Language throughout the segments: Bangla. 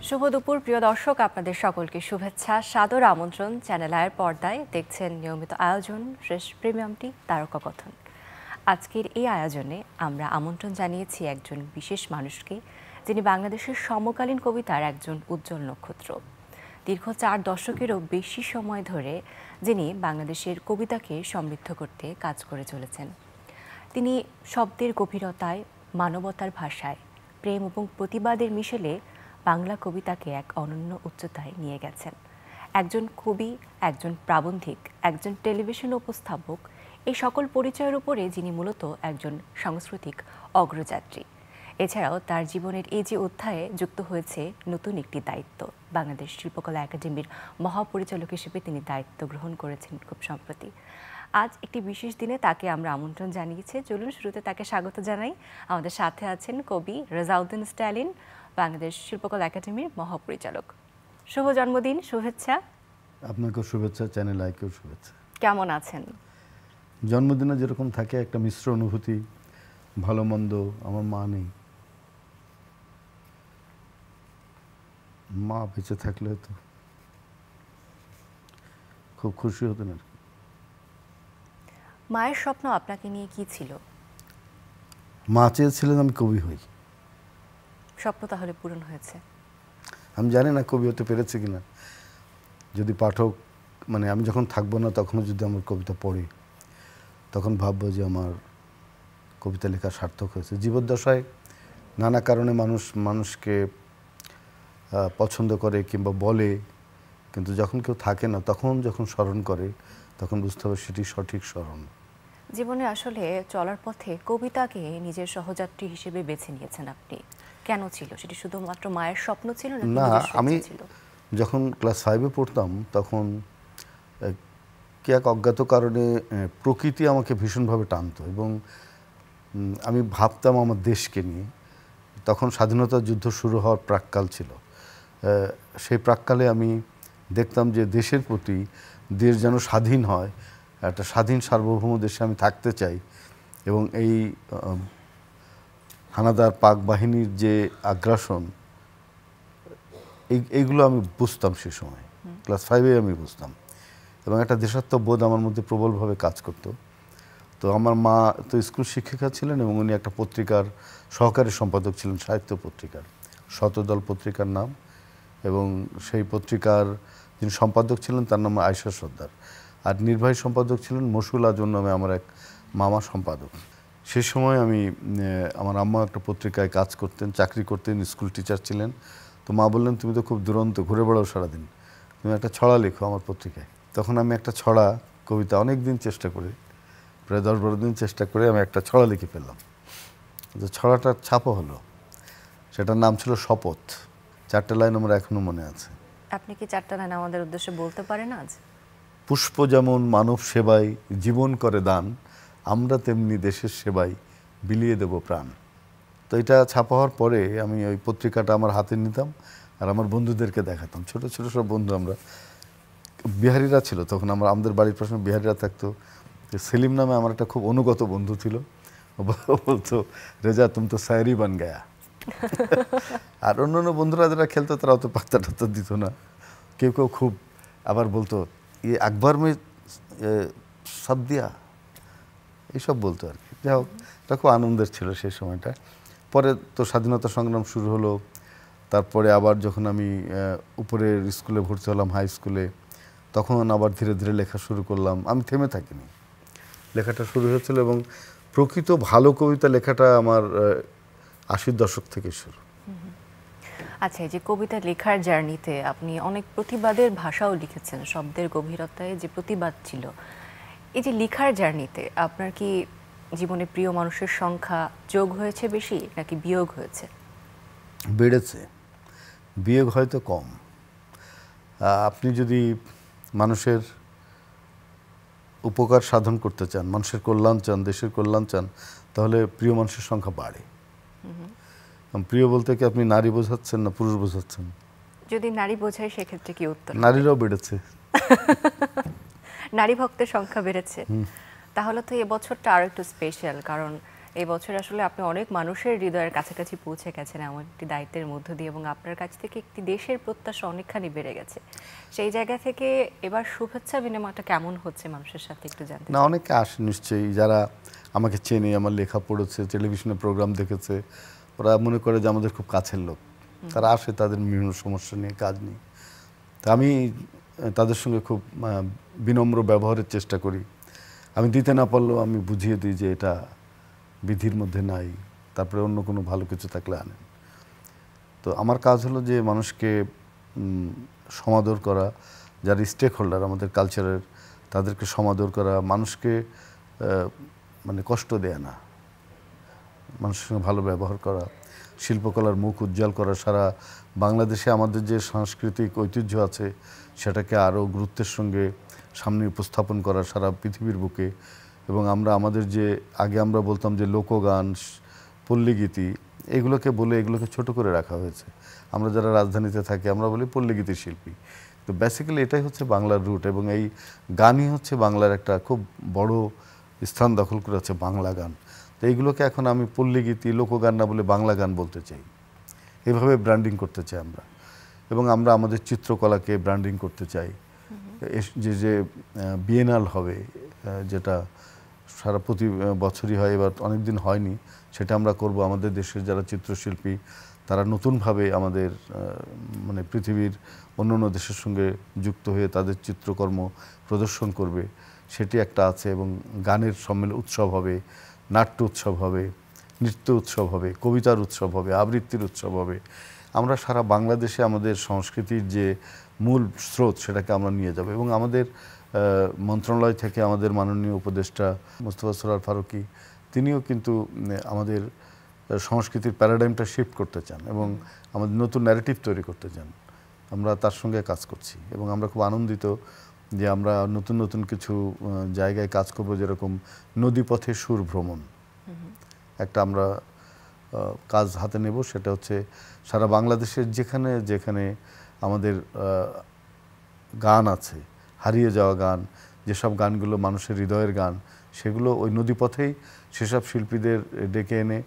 শুভ দুপুর প্রিয় দর্শক, আপনাদের সকলকে শুভেচ্ছা, সাদর আমন্ত্রণ। চ্যানেল আয়ের পর্দায় দেখছেন নিয়মিত আয়োজন শেষ প্রিমিয়ামটি তারকা কথন। আজকের এই আয়োজনে আমরা আমন্ত্রণ জানিয়েছি একজন বিশেষ মানুষকে, যিনি বাংলাদেশের সমকালীন কবিতার একজন উজ্জ্বল নক্ষত্র। দীর্ঘ 4 দশকেরও বেশি সময় ধরে যিনি বাংলাদেশের কবিতাকে সমৃদ্ধ করতে কাজ করে চলেছেন। তিনি শব্দের গভীরতায়, মানবতার ভাষায়, প্রেম এবং প্রতিবাদের মিশেলে বাংলা কবিতাকে এক অনন্য উচ্চতায় নিয়ে গেছেন। একজন কবি, একজন প্রাবন্ধিক, একজন টেলিভিশন উপস্থাপক, এই সকল পরিচয়ের উপরে যিনি মূলত একজন সাংস্কৃতিক অগ্রযাত্রী। এছাড়াও তার জীবনের এই যে অধ্যায়ে যুক্ত হয়েছে নতুন একটি দায়িত্ব। বাংলাদেশ শিল্পকলা একাডেমির মহাপরিচালক হিসেবে তিনি দায়িত্ব গ্রহণ করেছেন খুব সম্প্রতি। আজ একটি বিশেষ দিনে তাকে আমরা আমন্ত্রণ জানিয়েছি। চলুন শুরুতে তাকে স্বাগত জানাই। আমাদের সাথে আছেন কবি রেজাউদ্দিন স্ট্যালিন, বাংলাদেশ শিল্পকলা একাডেমির মহাপরিচালক। শুভ জন্মদিন, শুভেচ্ছা। আপনাকেও শুভেচ্ছা, চ্যানেল আইকেও শুভেচ্ছা। কেমন আছেন? জন্মদিনে যেরকম থাকে একটা মিশ্র অনুভূতি, ভালো মন্দ। আমার মা নেই, মা বেঁচে থাকলে তো খুব খুশি হতেন আর কি। মায়ের স্বপ্ন আপনাকে নিয়ে কি ছিল? মা চেয়েছিলেন আমি কবি হই। স্বপ্ন তাহলে পূরণ হয়েছে? আমি জানি না কবি হতে পেরেছে কিনা। যদি পাঠক আমি যখন থাকবো না তখনও যদি আমার কবিতা পড়ে, তখন ভাববো যে আমার কবিতা লেখা সার্থক হয়েছে। জীবদ্দশায় নানা কারণে মানুষকে পছন্দ করে কিংবা বলে, কিন্তু যখন কেউ থাকে না তখন যখন স্মরণ করে তখন বুঝতে হবে সেটি সঠিক স্মরণ। জীবনে আসলে চলার পথে কবিতাকে নিজের সহযাত্রী হিসেবে বেছে নিয়েছেন আপনি, কেন ছিল সেটি? শুধুমাত্র মায়ের স্বপ্ন ছিল না, আমি যখন ক্লাস 5-এ পড়তাম তখন কি এক অজ্ঞাত কারণে প্রকৃতি আমাকে ভীষণভাবে টানতো এবং আমি ভাবতাম আমার দেশকে নিয়ে। তখন স্বাধীনতা যুদ্ধ শুরু হওয়ার প্রাক্কাল ছিল। সেই প্রাক্কালে আমি দেখতাম যে দেশের প্রতি, দেশ যেন স্বাধীন হয়, একটা স্বাধীন সার্বভৌম দেশে আমি থাকতে চাই। এবং এই হানাদার পাক বাহিনীর যে আগ্রাসন, এইগুলো আমি বুঝতাম সে সময়, ক্লাস 5-এ আমি বুঝতাম। এবং একটা দেশাত্মবোধ আমার মধ্যে প্রবলভাবে কাজ করতো। তো আমার মা তো স্কুল শিক্ষিকা ছিলেন এবং উনি একটা পত্রিকার সহকারী সম্পাদক ছিলেন, সাহিত্য পত্রিকার, শতদল পত্রিকার নাম। এবং সেই পত্রিকার যিনি সম্পাদক ছিলেন তার নাম আয়েশা সর্দার, আর নির্বাহী সম্পাদক ছিলেন মশুল আজম নামে আমার এক মামা সম্পাদক। সেই সময় আমার আম্মা একটা পত্রিকায় কাজ করতেন, চাকরি করতেন, স্কুল টিচার ছিলেন। তো মা বললেন, তুমি তো খুব দুরন্ত, ঘুরে বেড়াও সারাদিন, তুমি একটা ছড়া লেখো আমার পত্রিকায়। তখন আমি একটা ছড়া কবিতা অনেক দিন চেষ্টা করে, প্রায় 10-12 দিন চেষ্টা করে আমি একটা ছড়া লিখে ফেললাম। তো ছড়াটার ছাপা হলো, সেটার নাম ছিল শপথ। 4টে লাইন আমার এখনো মনে আছে। আপনি কি 4টা লাইন আমাদের উদ্দেশ্যে বলতে পারেন আজ? পুষ্প যেমন মানব সেবায় জীবন করে দান, আমরা তেমনি দেশের সেবায় বিলিয়ে দেব প্রাণ। তো এটা ছাপা হওয়ার পরে আমি ওই পত্রিকাটা আমার হাতে নিতাম আর আমার বন্ধুদেরকে দেখাতাম। ছোট ছোট সব বন্ধু, আমরা বিহারিরা ছিল তখন, আমাদের বাড়ির পাশে বিহারিরা থাকতো। সেলিম নামে আমার একটা খুব অনুগত বন্ধু ছিল, ও বলতো, রেজা তুমি তো শায়রি বান গায়া। আর অন্য বন্ধুরা যারা খেলতো তারা অত পাত্তা টাত্তা দিত না। কেউ কেউ খুব আবার বলতো, আকবর মে সব দিয়া, এইসব বলতো আর কি। যাই হোক, এটা খুব আনন্দের ছিল সেই সময়টা। পরে তো স্বাধীনতা সংগ্রাম শুরু হলো। তারপরে আবার যখন আমি উপরের স্কুলে ভর্তি হলাম, হাই স্কুলে, তখন আবার ধীরে ধীরে লেখা শুরু করলাম। আমি থেমে থাকিনি, লেখাটা শুরু হয়েছিল এবং প্রকৃত ভালো কবিতা লেখাটা আমার 80-র দশক থেকে শুরু। আচ্ছা, এই যে কবিতা লেখার জার্নিতে আপনি অনেক প্রতিবাদের ভাষাও লিখেছেন, শব্দের গভীরতায় যে প্রতিবাদ ছিল। এই যে লেখার জার্নিতে আপনার কি জীবনে প্রিয় মানুষের সংখ্যা যোগ হয়েছে বেশি নাকি বিয়োগ হয়েছে? বেড়েছে, বিয়োগ হয়তো কম। আপনি যদি মানুষের উপকার সাধন করতে চান, মানুষের কল্যাণ চান, দেশের কল্যাণ চান, তাহলে প্রিয় মানুষের সংখ্যা বাড়ে। প্রিয় বলতে কি আপনি নারী বোঝাচ্ছেন না পুরুষ বোঝাচ্ছেন? যদি নারী বোঝায় সেক্ষেত্রে কি উত্তর? নারীরাও বেড়েছে, নারী ভক্তের সংখ্যা বেড়েছে। তাহলে তো এবছরটা আরো একটু স্পেশাল, কারণ এই বছর আসলে আপনি অনেক মানুষের হৃদয়ের কাছাকাছি পৌঁছে গেছেন এমন একটি দায়িত্বের মধ্য দিয়ে, এবং আপনার কাছ থেকে একটি দেশের প্রত্যাশা অনেকখানি বেড়ে গেছে। সেই জায়গা থেকে এবার শুভেচ্ছা বিনিময়টা কেমন হচ্ছে মানুষের সাথে একটু জানতে না, অনেকে আসে নিশ্চয়ই, যারা আমাকে চেনে, আমার লেখা পড়েছে, টেলিভিশনে প্রোগ্রাম দেখেছে, ওরা মনে করে যে আমাদের খুব কাছের লোক। তারা আসে তাদের বিভিন্ন সমস্যা নিয়ে, কাজ নিয়ে। তা আমি তাদের সঙ্গে খুব বিনম্র ব্যবহারের চেষ্টা করি। আমি দিতে না পারলেও আমি বুঝিয়ে দিই যে এটা বিধির মধ্যে নাই, তারপরে অন্য কোনো ভালো কিছু থাকলে আনেন। তো আমার কাজ হলো যে মানুষকে সমাদর করা, যারা স্টেক হোল্ডার আমাদের কালচারের, তাদেরকে সমাদর করা, মানুষকে মানে কষ্ট দেয়া না, মানুষের সঙ্গে ভালো ব্যবহার করা, শিল্পকলার মুখ উজ্জ্বল করা। সারা বাংলাদেশে আমাদের যে সাংস্কৃতিক ঐতিহ্য আছে সেটাকে আরও গুরুত্বের সঙ্গে সামনে উপস্থাপন করা সারা পৃথিবীর বুকে। এবং আমরা আমাদের যে আগে আমরা বলতাম যে লোকগান, পল্লীগীতি, এগুলোকে ছোট করে রাখা হয়েছে। আমরা যারা রাজধানীতে থাকি আমরা বলি পল্লীগীতি শিল্পী। তো বেসিক্যালি এটাই হচ্ছে বাংলার রুট, এবং এই গানই হচ্ছে বাংলার একটা খুব বড় স্থান দখল করে আছে, বাংলা গান। তো এইগুলোকে এখন আমি পল্লীগীতি, লোকগান না বলে বাংলা গান বলতে চাই। এভাবে ব্র্যান্ডিং করতে চাই আমরা, এবং আমরা আমাদের চিত্রকলাকে ব্র্যান্ডিং করতে চাই। যে বিয়েনাল হবে, যেটা সারা প্রতি বছরই হয়, এবার অনেক দিন হয়নি, সেটা আমরা করব। আমাদের দেশের যারা চিত্রশিল্পী তারা নতুনভাবে আমাদের মানে পৃথিবীর অন্য দেশের সঙ্গে যুক্ত হয়ে তাদের চিত্রকর্ম প্রদর্শন করবে, সেটি একটা আছে। এবং গানের উৎসব হবে, নাট্য উৎসব হবে, নৃত্য উৎসব হবে, কবিতার উৎসব হবে, আবৃত্তির উৎসব হবে। আমরা সারা বাংলাদেশে আমাদের সংস্কৃতির যে মূল স্রোত সেটাকে আমরা নিয়ে যাব। এবং আমাদের মন্ত্রণালয় থেকে আমাদের মাননীয় উপদেষ্টা মোস্তফা সরোয়ার ফারুকী, তিনিও কিন্তু আমাদের সংস্কৃতির প্যারাডাইমটা শিফট করতে চান এবং আমাদের নতুন ন্যারেটিভ তৈরি করতে চান। আমরা তার সঙ্গে কাজ করছি এবং আমরা খুব আনন্দিত যে আমরা নতুন নতুন কিছু জায়গায় কাজ করব। যেরকম নদীপথে সুর ভ্রমণ একটা আমরা কাজ হাতে নেব, সেটা হচ্ছে সারা বাংলাদেশের যেখানে যেখানে আমাদের গান আছে, হারিয়ে যাওয়া গান, যেসব গানগুলো মানুষের হৃদয়ের গান, সেগুলো ওই নদীপথেই সেসব শিল্পীদের ডেকে এনে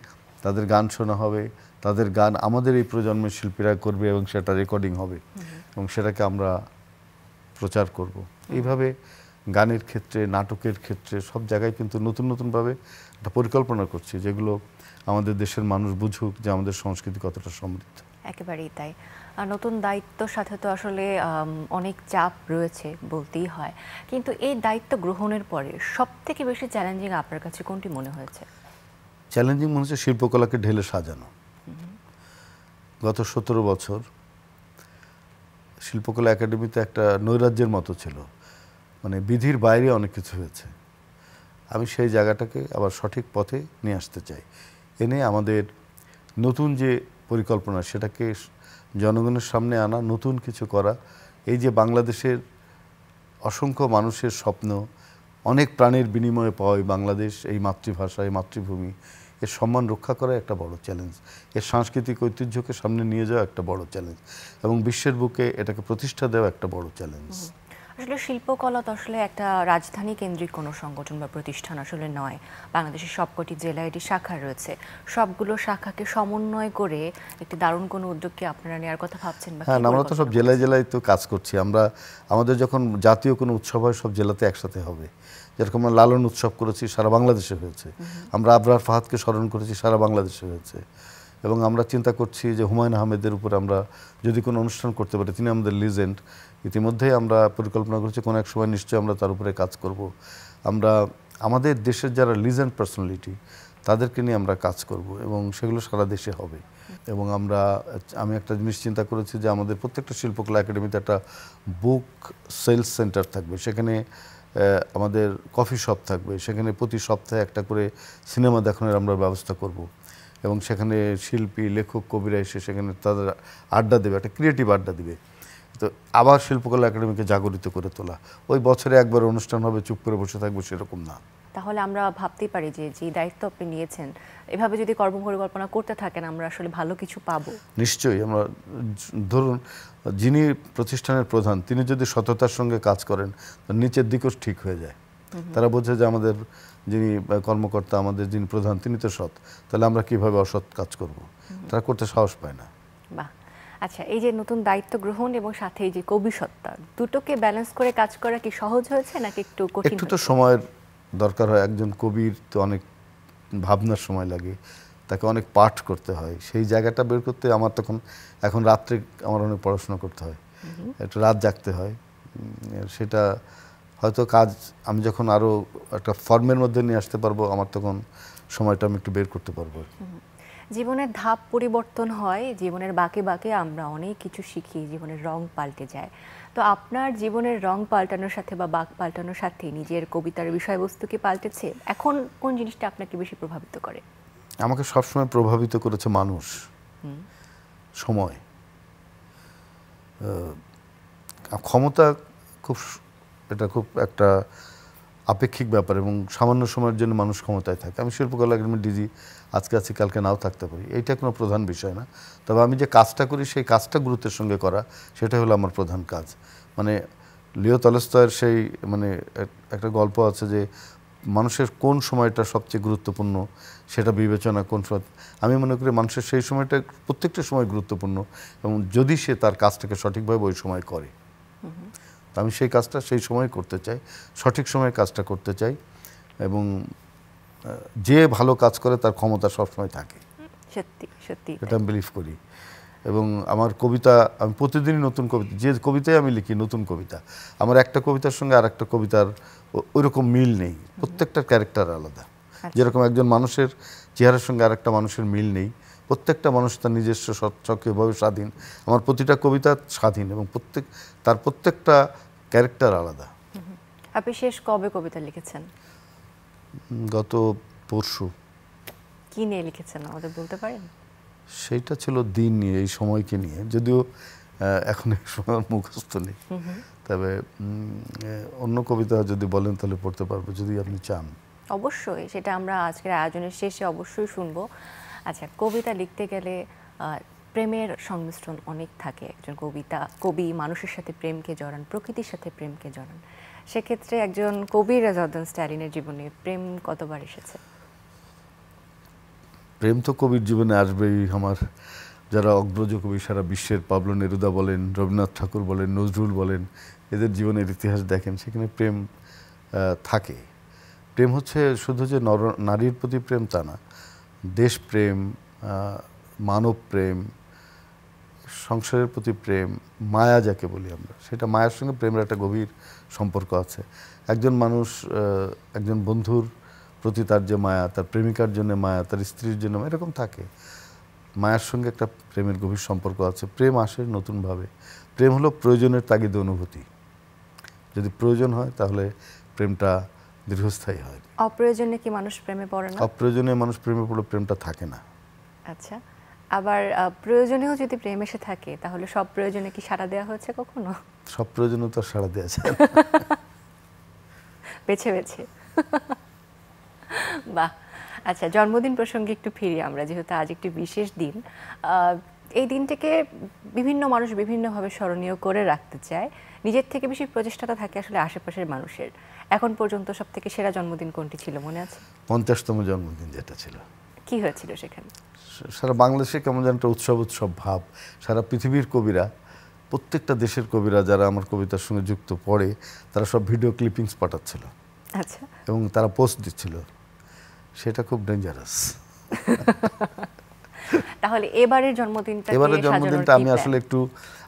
তাদের গান শোনা হবে। তাদের গান আমাদের এই প্রজন্মের শিল্পীরা করবে এবং সেটা রেকর্ডিং হবে এবং সেটাকে আমরা প্রচার করব। এইভাবে গানের ক্ষেত্রে, নাটকের ক্ষেত্রে সব জায়গায় কিন্তু নতুন নতুনভাবে একটা পরিকল্পনা করছি, যেগুলো আমাদের দেশের মানুষ বুঝুক যে আমাদের সংস্কৃতি কতটা সমৃদ্ধ। একেবারেই তাই। নতুন দায়িত্বর সাথে তো আসলে অনেক চাপ রয়েছে বলতেই হয়, কিন্তু এই দায়িত্ব গ্রহণের পরে সবথেকে বেশি চ্যালেঞ্জিং আপনার কাছে কোনটি মনে হয়েছে? চ্যালেঞ্জিং মনে হচ্ছে শিল্পকলাকে ঢেলে সাজানো। গত 17 বছর শিল্পকলা একাডেমিতে একটা নৈরাজ্যের মতো ছিল, মানে বিধির বাইরে অনেক কিছু হয়েছে। আমি সেই জায়গাটাকে আবার সঠিক পথে নিয়ে আসতে চাই, এনে আমাদের নতুন যে পরিকল্পনা সেটাকে জনগণের সামনে আনা, নতুন কিছু করা। এই যে বাংলাদেশের অসংখ্য মানুষের স্বপ্ন, অনেক প্রাণের বিনিময়ে পাওয়া এই বাংলাদেশ, এই মাতৃভাষা, এই মাতৃভূমি, এর সম্মান রক্ষা করা একটা বড় চ্যালেঞ্জ। এর সাংস্কৃতিক ঐতিহ্যকে সামনে নিয়ে যাওয়া একটা বড় চ্যালেঞ্জ এবং বিশ্বের বুকে এটাকে প্রতিষ্ঠা দেওয়া একটা বড় চ্যালেঞ্জ। আসলে শিল্পকলা তো আসলে একটা রাজধানী কেন্দ্রিক কোনো সংগঠন বা প্রতিষ্ঠান আসলে নয়। বাংলাদেশের সবকটি জেলায় এটি শাখা রয়েছে। সবগুলো শাখাকে সমন্বয় করে একটি দারুণ কোনো উদ্যোগ কি আপনারা নেওয়ার কথা ভাবছেন? হ্যাঁ, আমরা তো সব জেলায় জেলায় তো কাজ করছি। আমাদের যখন জাতীয় কোনো উৎসব হয় সব জেলাতে একসাথে হবে। যেরকম আমরা লালন উৎসব করেছি, সারা বাংলাদেশে হয়েছে। আমরা আবরার ফাহাদকে স্মরণ করেছি, সারা বাংলাদেশে হয়েছে। এবং আমরা চিন্তা করছি যে হুমায়ুন আহমেদের উপর আমরা যদি কোনো অনুষ্ঠান করতে পারি, তিনি আমাদের লিজেন্ড। ইতিমধ্যেই আমরা পরিকল্পনা করছি কোনো এক সময় নিশ্চয়ই আমরা তার উপরে কাজ করব। আমরা আমাদের দেশের যারা লিজেন্ড পার্সোনালিটি তাদেরকে নিয়ে আমরা কাজ করব এবং সেগুলো সারা দেশে হবে। এবং আমি একটা জিনিস চিন্তা করেছি যে আমাদের প্রত্যেকটা শিল্পকলা একাডেমিতে একটা বুক সেলস সেন্টার থাকবে, সেখানে আমাদের কফি শপ থাকবে, সেখানে প্রতি সপ্তাহে একটা করে সিনেমা দেখানোর আমরা ব্যবস্থা করব এবং সেখানে শিল্পী, লেখক, কবিরা এসে সেখানে তাদের আড্ডা দেবে, একটা ক্রিয়েটিভ আড্ডা দিবে। তো আবার শিল্পকলা একাডেমিকে জাগরিত করে তোলা। ওই বছরে একবার অনুষ্ঠান হবে, চুপ করে বসে থাকবো সেরকম না। তাহলে আমরা ভাবতেই পারি যে যে দায়িত্ব আপনি নিয়েছেন, এভাবে যদি কর্মপরিকল্পনা করতে থাকেন আমরা আসলে ভালো কিছু পাবো। নিশ্চয়ই। আমরা ধরুন, যিনি প্রতিষ্ঠানের প্রধান তিনি যদি সততার সঙ্গে কাজ করেন, নিচের দিকও ঠিক হয়ে যায়। তারা বোঝে যে আমাদের যিনি কর্মকর্তা, আমাদের যিনি প্রধান, তিনি তো সৎ, তাহলে আমরা কিভাবে অসৎ কাজ করব, তারা করতে সাহস পায় না। বাহ, আচ্ছা, এই যে নতুন দায়িত্ব গ্রহণ এবং সাথে এই যে কবি সত্তা, দুটোকে ব্যালেন্স করে কাজ করা কি সহজ হয়েছে নাকি একটু কঠিন? একটু তো সময়ের দরকার হয়। একজন কবির তো অনেক ভাবনার সময় লাগে, তাকে অনেক পাঠ করতে হয়, সেই জায়গাটা বের করতে আমার তখন এখন রাত্রে আমার অনেক পড়াশোনা করতে হয়, একটু রাত জাগতে হয়। সেটা হয়তো কাজ আমি যখন আরও একটা ফর্মের মধ্যে নিয়ে আসতে পারবো, আমার তখন সময়টা আমি একটু বের করতে পারবো। জীবনের ধাপ পরিবর্তন হয়, জীবনের বাঁকে বাঁকে আমরা অনেক কিছু শিখি, জীবনের রং পাল্টে যায়। তো আপনার জীবনের রং পাল্টানোর সাথে বা বাঁক পাল্টানোর সাথে নিজের কবিতার বিষয়বস্তু কি পাল্টেছে? এখন কোন জিনিসটা আপনাকে বেশি প্রভাবিত করে? আমাকে সবসময় প্রভাবিত করেছে মানুষ, সময়, ক্ষমতা। এটা খুব একটা আপেক্ষিক ব্যাপার এবং সামান্য সময়ের জন্য মানুষ ক্ষমতায় থাকে। আমি শিল্পকলা একাডেমির ডিজি, আজকে আছি কালকে নাও থাকতে পারি, এইটা কোনো প্রধান বিষয় না। তবে আমি যে কাজটা করি সেই কাজটা গুরুত্বের সঙ্গে করা, সেটা হলো আমার প্রধান কাজ। মানে লিও তলস্তয়ের সেই মানে একটা গল্প আছে যে মানুষের কোন সময়টা সবচেয়ে গুরুত্বপূর্ণ সেটা বিবেচনা কোন সময়। আমি মনে করি মানুষের সেই সময়টা প্রত্যেকটা সময় গুরুত্বপূর্ণ এবং যদি সে তার কাজটাকে সঠিকভাবে ওই সময় করে, তো আমি সেই কাজটা সেই সময় করতে চাই, সঠিক সময়ে কাজটা করতে চাই। এবং যে ভালো কাজ করে তার ক্ষমতা সবসময় থাকে, সত্যি সত্যি এটা আমি বিলিভ করি। এবং আমার কবিতা, আমি প্রতিদিনই নতুন কবিতা, যে কবিতায় আমি লিখি নতুন কবিতা, আমার একটা কবিতার সঙ্গে আর একটা কবিতার ওইরকম মিল নেই, প্রত্যেকটার ক্যারেক্টার আলাদা। যেরকম একজন মানুষের চেহারার সঙ্গে আর একটা মানুষের মিল নেই, প্রত্যেকটা মানুষ তার নিজস্ব সক্রিয়ভাবে স্বাধীন। আমার প্রতিটা কবিতা স্বাধীন এবং তার প্রত্যেকটা ক্যারেক্টার আলাদা। আপনি শেষ কবে কবিতা লিখেছেন? গত পরশু। কি নিয়ে লিখেছেন আমাদের বলতে পারেন? সেইটা ছিল দিন নিয়ে, এই সময়কে নিয়ে, যদিও এখন এই সময় মুখস্থ নেই। তবে অন্য কবিতা যদি বলেন তাহলে পড়তে পারবো যদি আপনি চান। অবশ্যই, সেটা আমরা আজকের আয়োজনের শেষে অবশ্যই শুনবো। আচ্ছা, কবিতা লিখতে গেলে প্রেমের সংমিশ্রণ অনেক থাকে। একজন কবি মানুষের সাথে প্রেমকে জড়ান, প্রকৃতির সাথে প্রেমকে জড়ান। সেক্ষেত্রে একজন কবি রেজাউদ্দিন স্ট্যালিনের জীবনে প্রেম কতবার এসেছে? প্রেম তো কবির জীবনে আসবেই। আমার যারা অগ্রজ কবি সারা বিশ্বের, পাবলো নেরুদা বলেন, রবীন্দ্রনাথ ঠাকুর বলেন, নজরুল বলেন, এদের জীবনের ইতিহাস দেখেন, সেখানে প্রেম থাকে। প্রেম হচ্ছে শুধু যে নারীর প্রতি প্রেম তা না, দেশপ্রেম, মানব প্রেম, সংসারের প্রতি প্রেম, মায়া যাকে বলি আমরা, সেটা মায়ের সঙ্গে প্রেমের একটা গভীর সম্পর্ক আছে। একজন মানুষ একজন বন্ধুর প্রতি তার যে মায়া, তার প্রেমিকার জন্য মায়া, তার স্ত্রীর জন্য এরকম থাকে। মায়ের সঙ্গে একটা প্রেমের গভীর সম্পর্ক আছে। প্রেম আসে নতুনভাবে। প্রেম হলো প্রয়োজনের তাগিদে অনুভূতি। যদি প্রয়োজন হয় তাহলে প্রেমটা দীর্ঘস্থায়ী হয়। অপ্রয়োজনে কি মানুষ প্রেমে পড়ে না? অপ্রয়োজনে মানুষ প্রেমে পড়লে প্রেমটা থাকে না। আচ্ছা, আবার প্রয়োজনেও যদি প্রেম এসে থাকে তাহলে সব প্রয়োজনে কি সাড়া দেওয়া হয়েছে কখনো? সব প্রয়োজনে তো সাড়া দেওয়া যায় বেছে বেছে। বাহ, আচ্ছা, জন্মদিন প্রসঙ্গে একটু ফিরি আমরা, যেহেতু আজ একটি বিশেষ দিন। এই দিনটাকে বিভিন্ন মানুষ বিভিন্নভাবে স্মরণীয় করে রাখতে চায়। নিজের থেকে বেশি প্রচেষ্টাটা থাকে আসলে আশেপাশের মানুষের। এখন পর্যন্ত সব থেকে সেরা জন্মদিন কোনটি ছিল মনে আছে? 50তম জন্মদিন যেটা ছিল। কি হয়েছিল সেখানে? সারা বাংলাদেশে কেমন যেন একটা উৎসব ভাব। সারা পৃথিবীর কবিরা, প্রত্যেকটা দেশের কবিরা যারা আমার কবিতার সঙ্গে যুক্ত পড়ে, তারা সব ভিডিও ক্লিপিংস পাঠাচ্ছিল। আচ্ছা, এবং তারা পোস্ট দিচ্ছিল। সেটা খুব ডেঞ্জারাস। তাহলে এবারের জন্মদিনটা আমি আসলে একটু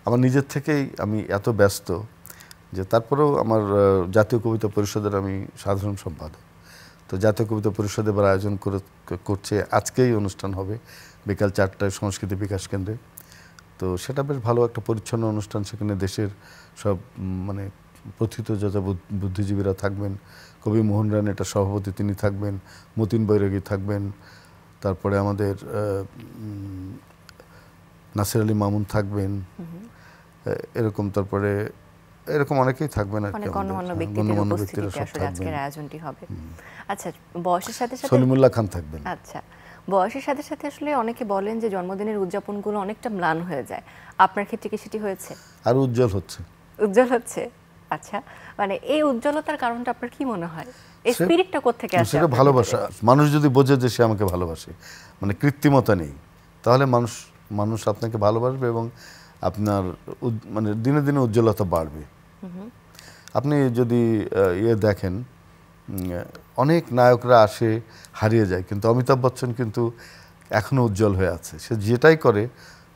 আমার নিজের থেকেই আমি এত ব্যস্ত যে তারপরেও আমার জাতীয় কবিতা পরিষদের আমি সাধারণ সম্পাদক। তো জাতীয় কবিতা পরিষদ এবার আয়োজন করছে, আজকেই অনুষ্ঠান হবে বিকাল 4টায় সংস্কৃতি বিকাশ কেন্দ্রে। তো সেটা বেশ ভালো একটা পরিচ্ছন্ন অনুষ্ঠান। সেখানে দেশের সব মানে প্রথিত যত বুদ্ধিজীবীরা থাকবেন। কবি মোহন রান এটা সভাপতি, তিনি থাকবেন। মতিন বৈরাগী থাকবেন। তারপরে আমাদের নাসির আলী মামুন থাকবেন, এরকম তারপরে এরকম অনেকেই থাকবেন আর কি, গণ্যমান্য ব্যক্তিরা সব থাকবেন। আজকের আয়োজনটি হবে। আচ্ছা, বয়সের সাথে সাথে সলিমুল্লাহ খান থাকবেন। আচ্ছা, বয়সের সাথে সাথে আসলে অনেকে বলেন যে জন্মদিনের উদযাপনগুলো অনেকটা ম্লান হয়ে যায়। আপনার ক্ষেত্রে কি সেটি হয়েছে? আর উজ্জ্বল হচ্ছে। উজ্জ্বল হচ্ছে? আচ্ছা, মানে এই উজ্জ্বলতার কারণটা আপনার কি মনে হয়? এই স্পিরিটটা কোত্থেকে আসে? সেটা ভালোবাসা। মানুষ যদি বোঝে যে সে আমাকে ভালোবাসে, মানে কৃত্রিমতা নেই, তাহলে মানুষ আপনাকে ভালোবাসবে এবং আপনার মানে দিনে দিনে উজ্জ্বলতা বাড়বে। আপনি যদি দেখেন, অনেক নায়করা আসে হারিয়ে যায়, কিন্তু অমিতাভ বচ্চন কিন্তু এখনো উজ্জ্বল হয়ে আছে। সে যেটাই করে,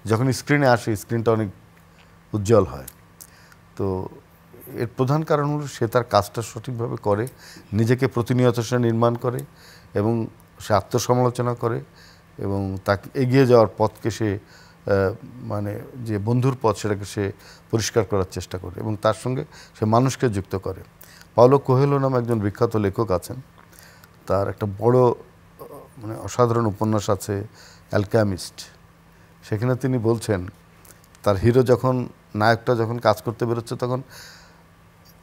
যখন স্ক্রিনে আসে স্ক্রিনটা অনেক উজ্জ্বল হয়। তো এর প্রধান কারণ হলো সে তার কাজটা সঠিকভাবে করে, নিজেকে প্রতিনিয়ত সে নির্মাণ করে এবং সে আত্মসমালোচনা করে এবং তাকে এগিয়ে যাওয়ার পথকে সে মানে যে বন্ধুর পথ সেটাকে সে পরিষ্কার করার চেষ্টা করে এবং তার সঙ্গে সে মানুষকে যুক্ত করে। পাওলো কোয়েলো নামে একজন বিখ্যাত লেখক আছেন, তার একটা বড় মানে অসাধারণ উপন্যাস আছে অ্যালকেমিস্ট। সেখানে তিনি বলছেন তার হিরো যখন, নায়কটা যখন কাজ করতে বেরোচ্ছে, তখন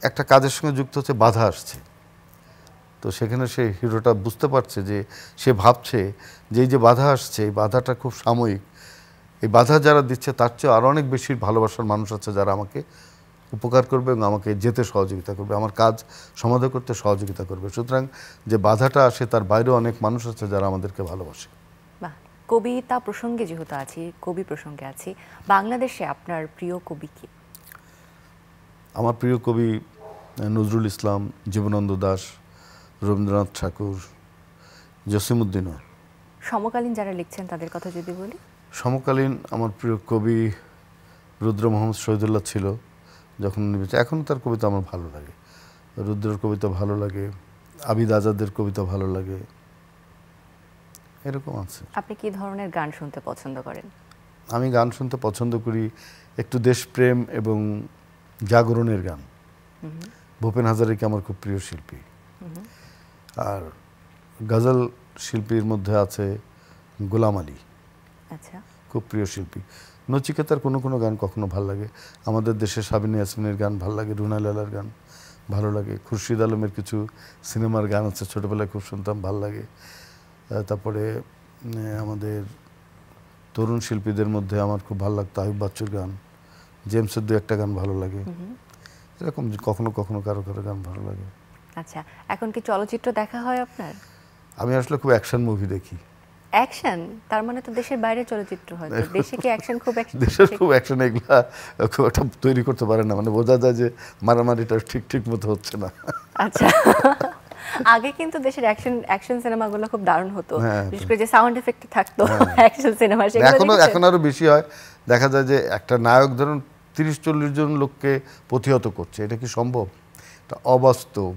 একটা কাজের সঙ্গে যুক্ত হচ্ছে বাধা আসছে। তো সেখানে সে হিরোটা বুঝতে পারছে যে সে ভাবছে যে এই যে বাধা আসছে, এই বাধাটা খুব সাময়িক, এই বাধা যারা দিচ্ছে তার চেয়ে আরও অনেক বেশি ভালোবাসার মানুষ আছে যারা আমাকে উপকার করবে এবং আমাকে যেতে সহযোগিতা করবে, আমার কাজ সমাধা করতে সহযোগিতা করবে। সুতরাং যে বাধাটা আসে তার বাইরেও অনেক মানুষ আছে যারা আমাদেরকে ভালোবাসে। বাহ, কবিতা প্রসঙ্গে যেহেতু আছি, কবি প্রসঙ্গে আছি, বাংলাদেশে আপনার প্রিয় কবি কি? আমার প্রিয় কবি নজরুল ইসলাম, জীবনানন্দ দাশ, রবীন্দ্রনাথ ঠাকুর, জসিমউদ্দিনও। সমকালীন যারা লিখছেন তাদের কথা যদি বলি? সমকালীন আমার প্রিয় কবি রুদ্র মোহাম্মদ শহীদুল্লাহ ছিল যখন বেঁচে, এখন তার কবিতা আমার ভালো লাগে। রুদ্রের কবিতা ভালো লাগে, আবিদ আজাদের কবিতা ভালো লাগে, এরকম আছে। আপনি কি ধরনের গান শুনতে পছন্দ করেন? আমি গান শুনতে পছন্দ করি একটু দেশপ্রেম এবং জাগরণের গান। ভূপেন হাজারিকা আমার খুব প্রিয় শিল্পী। আর গজল শিল্পীর মধ্যে আছে গোলাম আলী, আচ্ছা, খুব প্রিয় শিল্পী। নচিকেতার কোনো কোনো গান কখনো ভালো লাগে, আমাদের দেশে সাবিনা ইয়াসমিনের গান ভালো লাগে, রুনা লালার গান ভালো লাগে, খুরশিদ আলমের কিছু সিনেমার গান আছে ছোটোবেলায় খুব শুনতাম, ভালো লাগে। তারপরে আমাদের তরুণ শিল্পীদের মধ্যে আমার খুব ভালো লাগতো আয়ুব বাচ্চুর গান, জেমসের দু একটা গান ভালো লাগে, এরকম কখনো কখনো কারো কারো গান ভালো লাগে। আচ্ছা, এখন কি চলচ্চিত্র দেখা হয় আপনার? আমি আসলে খুব অ্যাকশন মুভি দেখি। অ্যাকশন? তার মানে তো দেশের বাইরে চলচ্চিত্র হয়, তো দেশে কি অ্যাকশন খুব দেশের খুব অ্যাকশন এগুলা খুব একটা তৈরি করতে পারে না, মানে বোঝা যায় যে মারামারিটা ঠিক ঠিক মতো হচ্ছে না। আচ্ছা, আগে কিন্তু দেশের অ্যাকশন সিনেমাগুলো খুব দারুণ হতো, বিশেষ করে যে সাউন্ড এফেক্ট থাকতো অ্যাকশন সিনেমা, সেগুলো এখন আরো বেশি হয়। দেখা যায় যে একটা নায়ক ধরুন 30-40 জন লোককে প্রতিহত করছে, এটা কি সম্ভব? এটা অবাস্তব।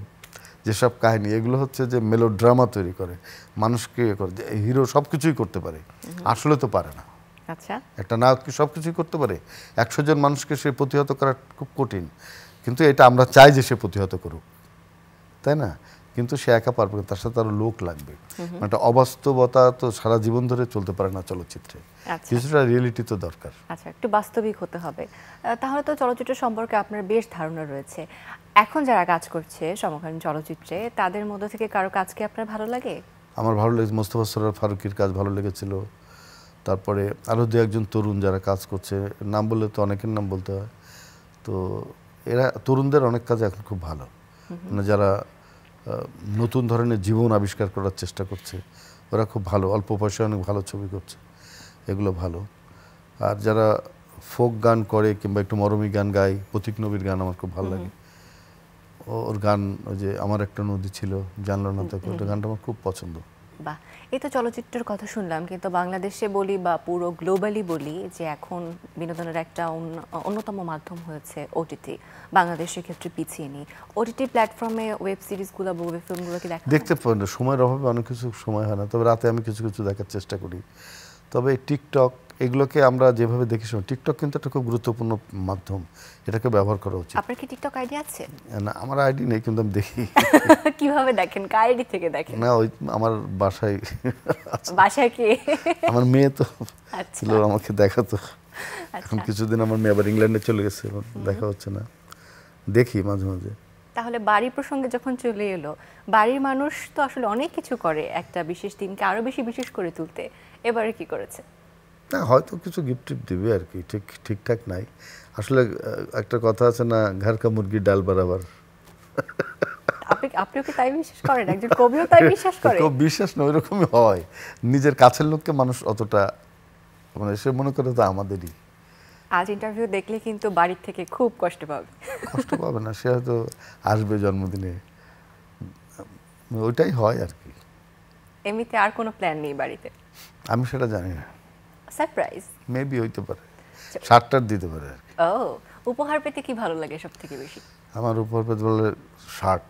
যেসব কাহিনী এগুলো হচ্ছে যে মেলোড্রামা তৈরি করে, মানুষকে করে যে হিরো সব কিছুই করতে পারে, আসলে তো পারে না। আচ্ছা, একটা নায়ক কি সব কিছুই করতে পারে? 100 জন মানুষকে সে প্রতিহত করা খুব কঠিন, কিন্তু এটা আমরা চাই যে সে প্রতিহত করুক, তাই না? কিন্তু সে একা পারবে না, তার সাথে আরো লোক লাগবে। একটা অবাস্তবতা তো সারা জীবন ধরে চলতে পারে না চলচ্চিত্রে, কিছুটা রিয়েলিটি তো দরকার। আচ্ছা, একটু বাস্তবিক হতে হবে। তাহলে তো চলচ্চিত্র সম্পর্কে আপনার বেশ ধারণা রয়েছে। এখন যারা কাজ করছে সমকালীন চলচ্চিত্রে, তাদের মধ্যে থেকে কারো কাজ কি আপনার ভালো লাগে? আমার ভালো লেগেছে মোস্তফা সরোয়ার ফারুকীর কাজ ভালো লেগেছিল। তারপরে আরও দু একজন তরুণ যারা কাজ করছে, নাম বললে তো অনেকের নাম বলতে হয়, তো এরা তরুণদের অনেক কাজ এখন খুব ভালো, মানে যারা নতুন ধরনের জীবন আবিষ্কার করার চেষ্টা করছে, ওরা খুব ভালো, অল্প পয়সায় অনেক ভালো ছবি করছে, এগুলো ভালো। আর যারা ফোক গান করে কিংবা একটু মরমী গান গায়, প্রতীক নবীর গান আমার খুব ভালো লাগে। ওর গান ওই যে আমার একটা নদী ছিল জানলো না তাকে, ওটা গানটা আমার খুব পছন্দ। বাহ, এই তো চলচ্চিত্রের কথা শুনলাম, কিন্তু বাংলাদেশে বলি বা পুরো গ্লোবালি বলি যে এখন বিনোদনের একটা অন্যতম মাধ্যম হয়েছে ওটিটি। বাংলাদেশের ক্ষেত্রে পিছিয়ে নেই। ওটিটি প্ল্যাটফর্মে ওয়েব সিরিজগুলো বা ওয়েব ফিল্মগুলো কি দেখতে পারেন না, সময়ের অভাবে অনেক কিছু সময় হয় না, তবে রাতে আমি কিছু কিছু দেখার চেষ্টা করি। তবে টিকটক এগুলোকে আমরা যেভাবে দেখি, টিকটক কিন্তু একটা খুব গুরুত্বপূর্ণ মাধ্যম, এটাকে ব্যবহার করা উচিত। আপনার কি টিকটক আইডি আছে? না, আমার আইডি নেই, কিন্তু আমি দেখি। কিভাবে দেখেন? কার আইডি থেকে দেখেন? না, ওই আমার বাসায়। বাসায় কি? আমার মেয়ে তো আচ্ছা, ছিল, আমাকে দেখাতো। এখন কিছুদিন আমার মেয়ে আবার ইংল্যান্ডে চলে গেছে, দেখা হচ্ছে না, দেখি মাঝে মাঝে। তাহলে বাড়ি প্রসঙ্গে যখন চলে এলো, বাড়ির মানুষ তো আসলে অনেক কিছু করে একটা বিশেষ দিনকে আরো বেশি বিশেষ করে তুলতে, এবারে কি করেছে? না, হয়তো কিছু গিফট টিফট দিবে আর কি, ঠিকঠাক নাই আসলে। একটা কথা আছে না, ঘর কা মুরগি ডাল বরাবর। আপনিও কি তাই বিশ্বাস করেন? একজন কবিও তাই বিশ্বাস করে? খুব বিশ্বাস না, ওইরকমই হয়। নিজের কাছের লোককে মানুষ অতটা মানে সে মনে করে তো আমাদেরই। আজ ইন্টারভিউ দেখলে কিন্তু বাড়ির থেকে খুব কষ্ট পাবে। কষ্ট পাবে না, সে হয়তো আসবে জন্মদিনে, ওইটাই হয় আর কি। এমনিতে আর কোনো প্ল্যান নেই বাড়িতে? আমি সেটা জানি না, সারপ্রাইজ মেবি হইতে পারে, শার্টটার দিতে পারে আর কি। ও, উপহার পেতে কি ভালো লাগে সব থেকে বেশি? আমার উপর পেতে বলে শার্ট।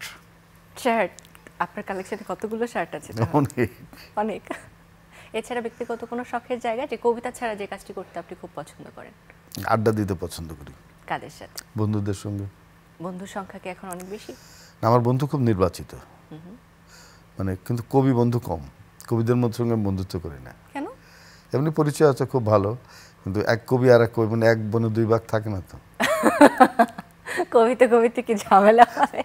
শার্ট? আপনার কালেকশনে কতগুলো শার্ট আছে? অনেক অনেক। এছাড়া ব্যক্তিগত কোনো শখের জায়গা, যে কবিতা ছাড়া যে কাজটি করতে আপনি খুব পছন্দ করেন? আড্ডা দিতে পছন্দ করি। কাদের সাথে? বন্ধুদের সঙ্গে। বন্ধুর সংখ্যা কি এখন অনেক বেশি? না, আমার বন্ধু খুব নির্বাচিত, মানে কিন্তু কবি বন্ধু কম, কবিদের মধ্যে সঙ্গে বন্ধুত্ব করি না। কেন? এমনি পরিচয় আছে খুব ভালো, কিন্তু এক কবি আর এক কবি মানে এক বনে দুই ভাগ থাকে না তো। কবিতে কি ঝামেলা হয়,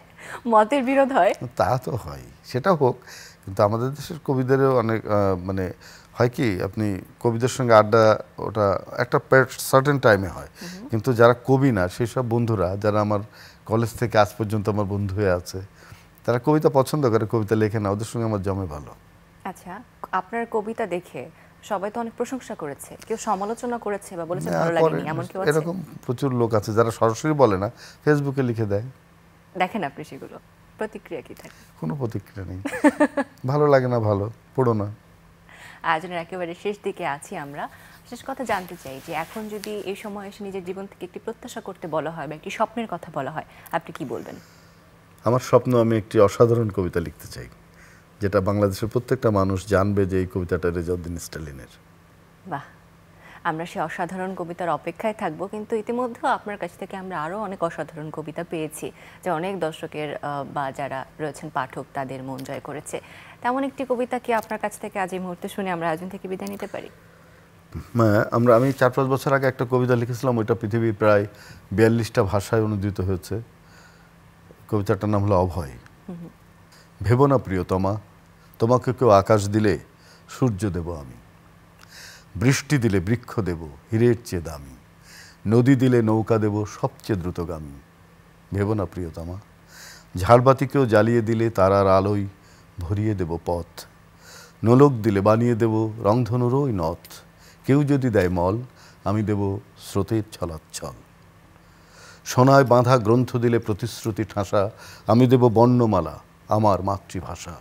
মতের বিরোধ হয়? তা তো হয়, সেটা হোক, কিন্তু আমাদের দেশের কবিদেরও অনেক মানে হয় কি, আপনি কবিদের সঙ্গে আড্ডা ওটা একটা সার্টেন টাইমে হয়, কিন্তু যারা কবি না সেই সব বন্ধুরা যারা আমার কলেজ থেকে আজ পর্যন্ত আমার বন্ধু হয়ে আছে, তারা কবিতা পছন্দ করে, কবিতা লেখে না, ওদের সঙ্গে আমার জমে ভালো। আচ্ছা, আপনার কবিতা দেখে সবাই তো অনেক প্রশংসা করেছে, কেউ সমালোচনা করেছে বা বলেছে ভালো লাগেনি, এমন কেউ আছে? এরকম প্রচুর লোক আছে যারা সরাসরি বলে না, ফেসবুকে লিখে দেয়। দেখেন আপনি সেগুলো, প্রতিক্রিয়া কি থাকে? কোনো প্রতিক্রিয়া নেই, ভালো লাগে না, ভালো পড়ো না। আয়োজনের একেবারে শেষ দিকে আছি আমরা। শেষ কথা জানতে চাই যে এখন যদি এই সময় এসে নিজের জীবন থেকে একটি প্রত্যাশা করতে বলা হয় বা একটি স্বপ্নের কথা বলা হয়, আপনি কি বলবেন? আমার স্বপ্ন, আমি একটি অসাধারণ কবিতা লিখতে চাই, যেটা বাংলাদেশের প্রত্যেকটা মানুষ জানবে যে এই কবিতাটা রেজাউদ্দিন স্টালিনের। বাহ, আমরা সে অসাধারণ কবিতার অপেক্ষায় থাকবো, কিন্তু ইতিমধ্যেও আপনার কাছ থেকে আমরা আরও অনেক অসাধারণ কবিতা পেয়েছি, যা অনেক দর্শকের বা যারা রয়েছেন পাঠক তাদের মন জয় করেছে। তেমন একটি কবিতা কি আপনার কাছ থেকে আজ এই মুহূর্তে শুনে আমরা আয়োজন থেকে বিদায় নিতে পারি? আমি 4-5 বছর আগে একটা কবিতা লিখেছিলাম, ওইটা পৃথিবীর প্রায় 42টা ভাষায় অনুদিত হয়েছে। কবিতাটার নাম হলো অভয়। ভেবো না প্রিয়তমা, তোমাকে কেউ আকাশ দিলে সূর্য দেব আমি, বৃষ্টি দিলে বৃক্ষ দেব হীরের চেয়ে দামি, নদী দিলে নৌকা দেব সবচেয়ে দ্রুতগামী। ভেবো না প্রিয়তমা, ঝাড়বাতিকেও জ্বালিয়ে দিলে তারার আলোয় ভরিয়ে দেব পথ, নোলক দিলে বানিয়ে দেব রংধনুর ওই নথ, কেউ যদি দেয় মল আমি দেব স্রোতের ছলাচ্ছল, সোনায় বাঁধা গ্রন্থ দিলে প্রতিশ্রুতি ঠাসা আমি দেব বর্ণমালা আমার মাতৃভাষা,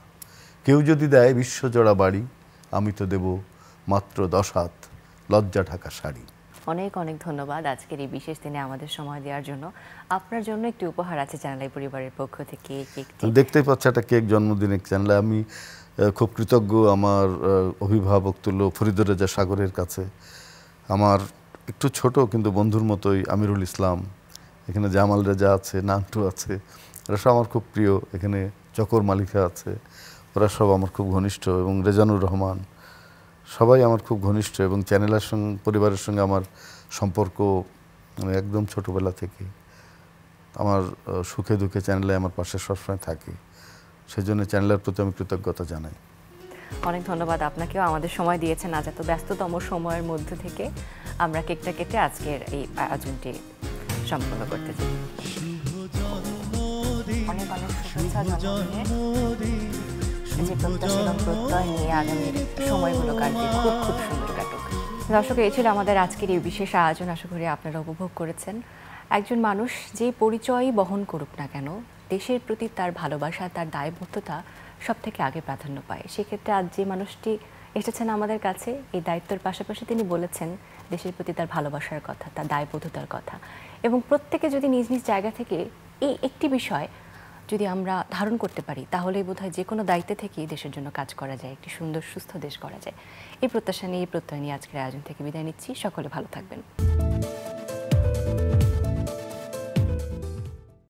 কেউ যদি দেয় বিশ্বজোড়া বাড়ি আমি তো দেব মাত্র 10 হাত লজ্জা ঢাকা শাড়ি। অনেক অনেক ধন্যবাদ আজকের এই বিশেষ দিনে আমাদের সময় দেওয়ার জন্য। আপনার জন্য একটি উপহার আছে চ্যানেল আই পরিবারের পক্ষ থেকে। দেখতেই পাচ্ছি একটা কেক, জন্মদিনের চ্যানেলে। আমি খুব কৃতজ্ঞ আমার অভিভাবক তুল্য ফরিদুর রেজা সাগরের কাছে, আমার একটু ছোট কিন্তু বন্ধুর মতোই আমিরুল ইসলাম, এখানে জামাল রেজা আছে, নান্টু আছে, এরা সব আমার খুব প্রিয়, এখানে চকর মালিকা আছে, ওরা সব আমার খুব ঘনিষ্ঠ, এবং রেজানুর রহমান, সবাই আমার খুব ঘনিষ্ঠ, এবং চ্যানেলের সঙ্গে পরিবারের সঙ্গে আমার সম্পর্ক একদম ছোটোবেলা থেকে। আমার সুখে দুঃখে চ্যানেলে আমার পাশে সবসময় থাকে, সেজন্য চ্যানেলের প্রতি আমি কৃতজ্ঞতা জানাই। অনেক ধন্যবাদ আপনাকেও, আমাদের সময় দিয়েছেন আজ এত ব্যস্ততম সময়ের মধ্যে থেকে আমরা কেকটা কেটে আজকের এই আয়োজনটি সম্পন্ন করতে চাই। অনেক অনেক শুভেচ্ছা জন্মদিনে, যে প্রত্যাশা এবং প্রত্যয় নিয়ে আগামীর সময়গুলো কাটবে খুব খুব সুন্দর কাটুক। দর্শক, এই ছিল আমাদের আজকের এই বিশেষ আয়োজন, আশা করি আপনারা উপভোগ করেছেন। একজন মানুষ যে পরিচয়ই বহন করুক না কেন, দেশের প্রতি তার ভালোবাসা, তার দায়বদ্ধতা সব থেকে আগে প্রাধান্য পায়। সেক্ষেত্রে আজ যে মানুষটি এসেছেন আমাদের কাছে, এই দায়িত্বের পাশাপাশি তিনি বলেছেন দেশের প্রতি তার ভালোবাসার কথা, তার দায়বদ্ধতার কথা, এবং প্রত্যেকে যদি নিজ নিজ জায়গা থেকে এই একটি বিষয় যদি আমরা ধারণ করতে পারি, তাহলেই বোধহয় যে কোনো দায়িত্বে থেকেই দেশের জন্য কাজ করা যায়, একটি সুন্দর সুস্থ দেশ করা যায়। এই প্রত্যাশা নিয়ে, এই প্রত্যয় নিয়ে আজকের আয়োজন থেকে বিদায় নিচ্ছি। সকলে ভালো থাকবেন।